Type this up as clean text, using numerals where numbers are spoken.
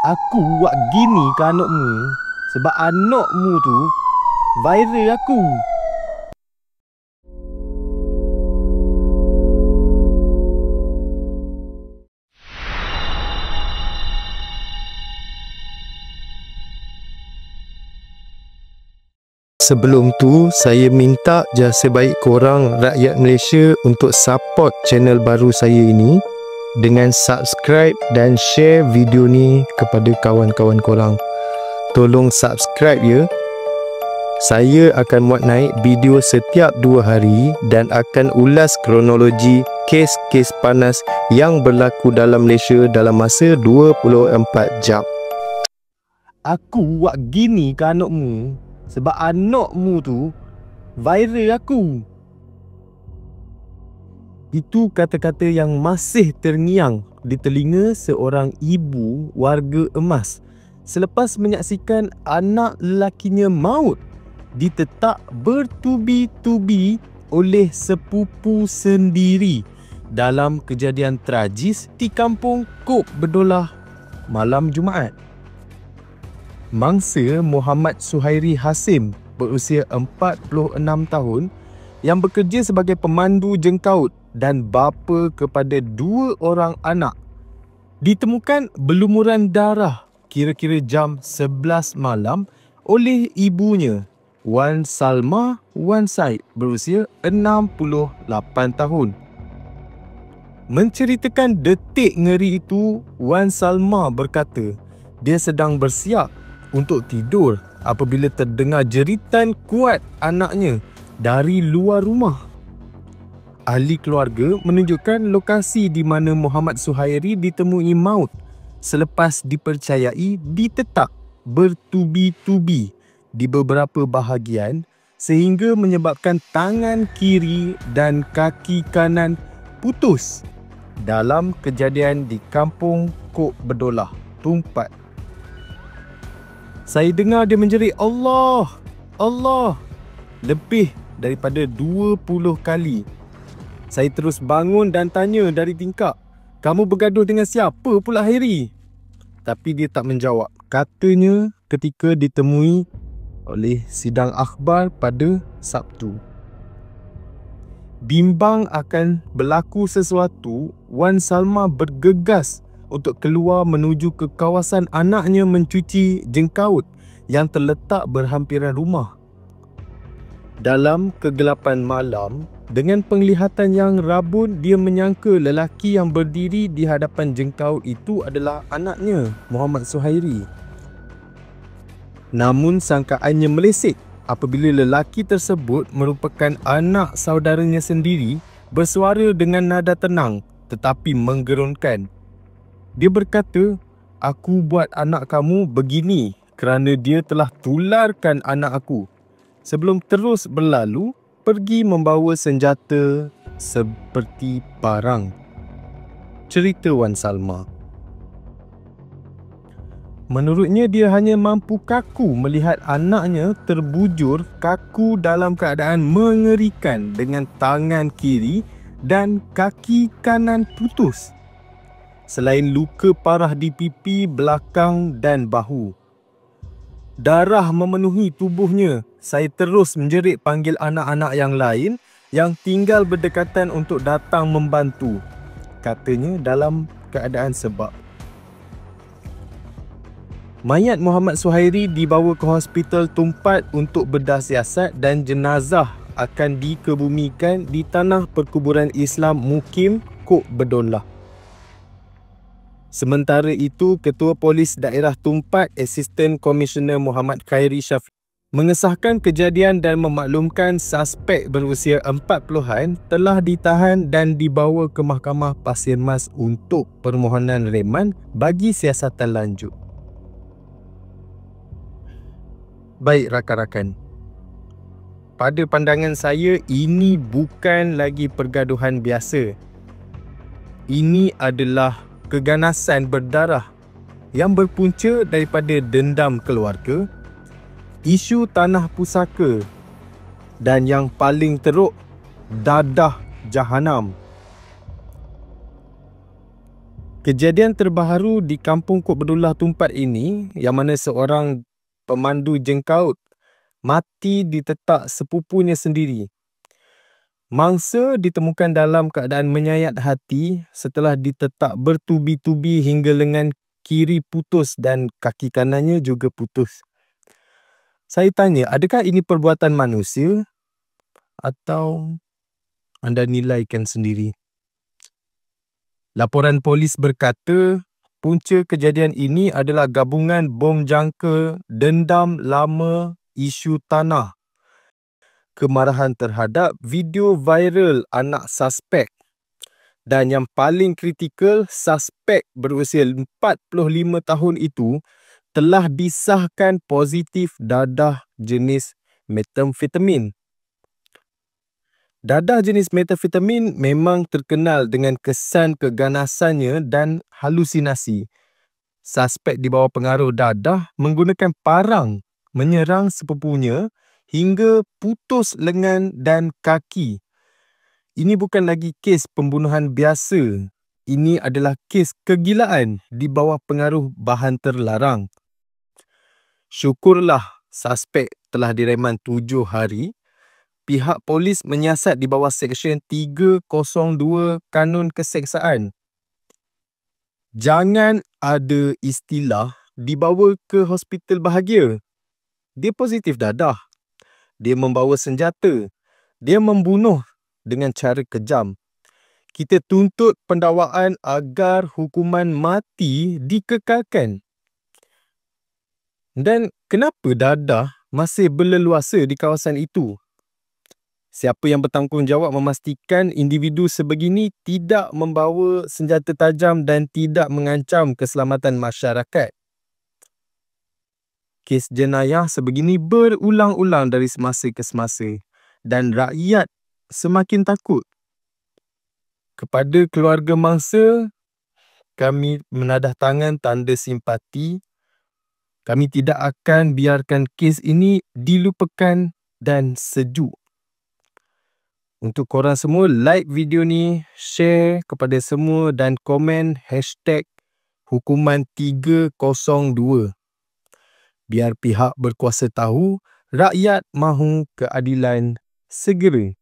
Aku buat gini ke anakmu sebab anakmu tu viral aku. Sebelum tu, saya minta je sebaik korang rakyat Malaysia untuk support channel baru saya ini dengan subscribe dan share video ni kepada kawan-kawan korang. Tolong subscribe ya. Saya akan muat naik video setiap 2 hari dan akan ulas kronologi kes-kes panas yang berlaku dalam Malaysia dalam masa 24 jam. Aku buat gini ke anakmu sebab anakmu tu viral aku. Itu kata-kata yang masih terngiang di telinga seorang ibu warga emas selepas menyaksikan anak lelakinya maut ditetak bertubi-tubi oleh sepupu sendiri dalam kejadian tragis di kampung Kok Berdolah malam Jumaat. Mangsa Muhammad Suhairi Hasim berusia 46 tahun yang bekerja sebagai pemandu jengkaut dan bapa kepada 2 orang anak ditemukan berlumuran darah kira-kira jam 11 malam oleh ibunya Wan Salma Wan Said berusia 68 tahun. Menceritakan detik ngeri itu, Wan Salma berkata dia sedang bersiap untuk tidur apabila terdengar jeritan kuat anaknya dari luar rumah. Ahli keluarga menunjukkan lokasi di mana Muhammad Suhairi ditemui maut selepas dipercayai ditetak bertubi-tubi di beberapa bahagian sehingga menyebabkan tangan kiri dan kaki kanan putus dalam kejadian di kampung Kok Berdolah, Tumpat. Saya dengar dia menjerit Allah, Allah lebih daripada 20 kali. Saya terus bangun dan tanya dari tingkap, kamu bergaduh dengan siapa pula Hairi? Tapi dia tak menjawab. Katanya ketika ditemui oleh sidang akhbar pada Sabtu. Bimbang akan berlaku sesuatu, Wan Salma bergegas untuk keluar menuju ke kawasan anaknya mencuci jengkaut yang terletak berhampiran rumah. Dalam kegelapan malam, dengan penglihatan yang rabun, dia menyangka lelaki yang berdiri di hadapan jengkaut itu adalah anaknya, Muhammad Suhairi. Namun sangkaannya meleset apabila lelaki tersebut merupakan anak saudaranya sendiri bersuara dengan nada tenang tetapi menggerunkan. Dia berkata, aku buat anak kamu begini kerana dia telah tularkan anak aku. Sebelum terus berlalu, pergi membawa senjata seperti parang. Cerita Wan Salma. Menurutnya dia hanya mampu kaku melihat anaknya terbujur kaku dalam keadaan mengerikan dengan tangan kiri dan kaki kanan putus. Selain luka parah di pipi, belakang dan bahu. Darah memenuhi tubuhnya. Saya terus menjerit panggil anak-anak yang lain yang tinggal berdekatan untuk datang membantu. Katanya dalam keadaan sebab. Mayat Muhammad Suhairi dibawa ke hospital Tumpat untuk bedah siasat dan jenazah akan dikebumikan di tanah perkuburan Islam Mukim Kok Berdolah. Sementara itu, Ketua Polis Daerah Tumpat, Asisten Komisioner Muhammad Khairi Syafiq mengesahkan kejadian dan memaklumkan suspek berusia 40-an telah ditahan dan dibawa ke Mahkamah Pasir Mas untuk permohonan reman bagi siasatan lanjut. Baik rakan-rakan, pada pandangan saya ini bukan lagi pergaduhan biasa. Ini adalah keganasan berdarah yang berpunca daripada dendam keluarga, isu tanah pusaka dan yang paling teruk, dadah jahanam. Kejadian terbaru di Kampung Kok Berdullah Tumpat ini, yang mana seorang pemandu jengkaut mati ditetak sepupunya sendiri. Mangsa ditemukan dalam keadaan menyayat hati setelah ditetak bertubi-tubi hingga lengan kiri putus dan kaki kanannya juga putus. Saya tanya, adakah ini perbuatan manusia atau anda nilaikan sendiri? Laporan polis berkata, punca kejadian ini adalah gabungan bom jangka, dendam lama, isu tanah, kemarahan terhadap video viral anak suspek, dan yang paling kritikal, suspek berusia 45 tahun itu telah disahkan positif dadah jenis metamfetamin. Dadah jenis metamfetamin memang terkenal dengan kesan keganasannya dan halusinasi. Suspek di bawah pengaruh dadah menggunakan parang menyerang sepupunya hingga putus lengan dan kaki. Ini bukan lagi kes pembunuhan biasa. Ini adalah kes kegilaan di bawah pengaruh bahan terlarang. Syukurlah suspek telah direman 7 hari. Pihak polis menyiasat di bawah Seksyen 302 Kanun Keseksaan. Jangan ada istilah dibawa ke hospital bahagia. Dia positif dadah. Dia membawa senjata. Dia membunuh dengan cara kejam. Kita tuntut pendakwaan agar hukuman mati dikekalkan. Dan kenapa dadah masih berleluasa di kawasan itu? Siapa yang bertanggungjawab memastikan individu sebegini tidak membawa senjata tajam dan tidak mengancam keselamatan masyarakat? Kes jenayah sebegini berulang-ulang dari semasa ke semasa dan rakyat semakin takut. Kepada keluarga mangsa, kami menadah tangan tanda simpati. Kami tidak akan biarkan kes ini dilupakan dan sejuk. Untuk korang semua, like video ni, share kepada semua dan komen #hukuman 302. Biar pihak berkuasa tahu, rakyat mahu keadilan segera.